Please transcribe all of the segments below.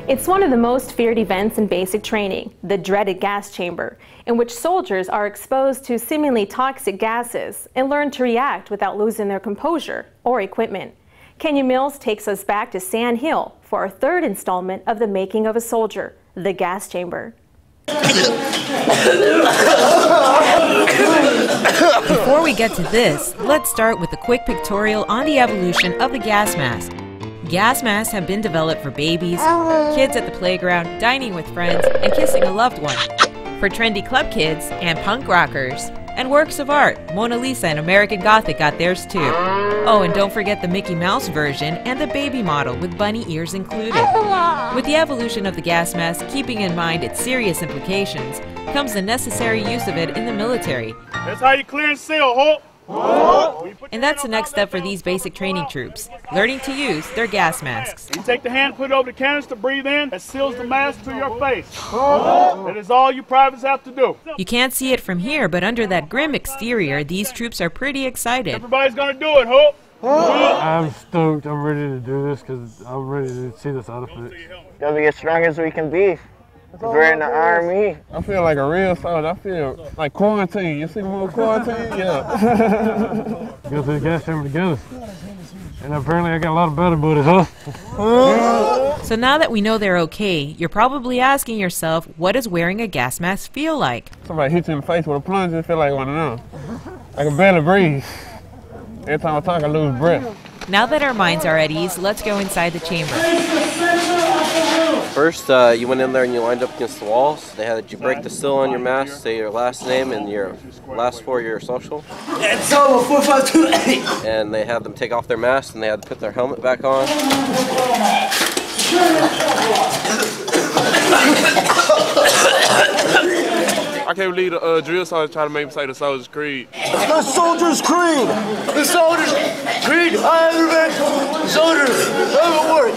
It's one of the most feared events in basic training, the dreaded gas chamber, in which soldiers are exposed to seemingly toxic gases and learn to react without losing their composure or equipment. Kenya Mills takes us back to Sand Hill for our third installment of The Making of a Soldier, the gas chamber. Before we get to this, let's start with a quick pictorial on the evolution of the gas mask. Gas masks have been developed for babies, kids at the playground, dining with friends, and kissing a loved one. For trendy club kids and punk rockers. And works of art, Mona Lisa and American Gothic got theirs too. Oh, and don't forget the Mickey Mouse version and the baby model with bunny ears included. With the evolution of the gas mask, keeping in mind its serious implications, comes the necessary use of it in the military. That's how you clear and seal, Hope. And that's the next step for these basic training troops, learning to use their gas masks. You take the hand, put it over the canister, breathe in, that seals the mask to your face. That is all you privates have to do. You can't see it from here, but under that grim exterior, these troops are pretty excited. Everybody's gonna do it, Hope. I'm stoked. I'm ready to do this because I'm ready to see the side effects. Gotta be as strong as we can be. We're in the Army. I feel like a real soldier. I feel like quarantine. You see more quarantine? Yeah. Go through the gas chamber together. And apparently I got a lot of better buddies, huh? So now that we know they're okay, you're probably asking yourself, what does wearing a gas mask feel like? Somebody hits you in the face with a plunger, it feel like one of them. I can barely breathe. Every time I talk, I lose breath. Now that our minds are at ease, let's go inside the chamber. First, you went in there and you lined up against the walls. They had you break the seal on your mask, say your last name and your last four of your social. It's over 4528. And they had them take off their masks and they had to put their helmet back on. I can't believe the drill sergeant tried to make me say the Soldier's Creed. The Soldier's Creed! The Soldier's Creed! I have been soldier! Never work!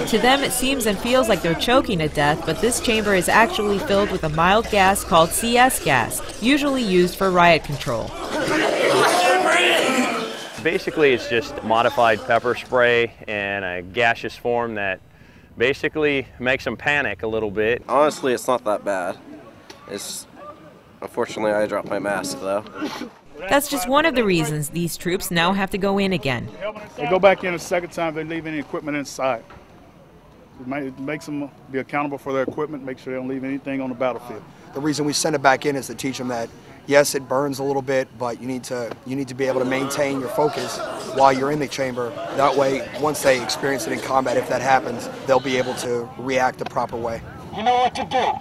To them, it seems and feels like they're choking to death, but this chamber is actually filled with a mild gas called CS gas, usually used for riot control. Basically, it's just modified pepper spray in a gaseous form that basically makes them panic a little bit. Honestly, it's not that bad. Unfortunately, I dropped my mask though. That's just one of the reasons these troops now have to go in again. They go back in a second time, they leave any equipment inside. It makes them be accountable for their equipment, make sure they don't leave anything on the battlefield. The reason we send it back in is to teach them that, yes, it burns a little bit, but you need to be able to maintain your focus while you're in the chamber. That way, once they experience it in combat, if that happens, they'll be able to react the proper way. You know what to do.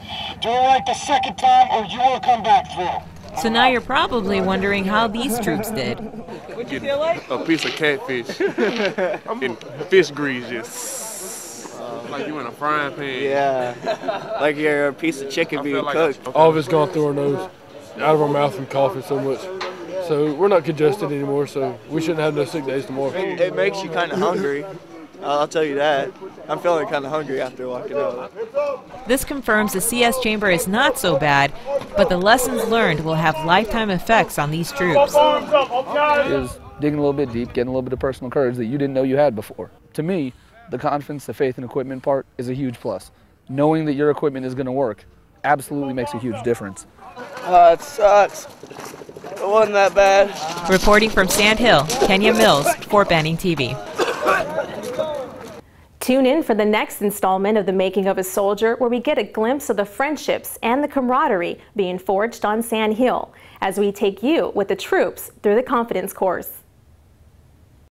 Do it right the second time or you will come back through. So now you're probably wondering how these troops did. What'd you feel like? A piece of catfish. And fish grease just like you in a frying pan. Yeah. Like you're a piece of chicken being cooked. All of it's gone through our nose, out of our mouth from coughing so much. So we're not congested anymore, so we shouldn't have no sick days tomorrow. It makes you kind of hungry. I'll tell you that. I'm feeling kind of hungry after walking out. This confirms the CS chamber is not so bad, but the lessons learned will have lifetime effects on these troops. It was digging a little bit deep, getting a little bit of personal courage that you didn't know you had before. To me, the confidence, the faith in equipment part is a huge plus. Knowing that your equipment is going to work absolutely makes a huge difference. It sucks. It wasn't that bad. Reporting from Sand Hill, Kenya Mills, Fort Benning TV. Tune in for the next installment of The Making of a Soldier, where we get a glimpse of the friendships and the camaraderie being forged on Sand Hill as we take you with the troops through the confidence course.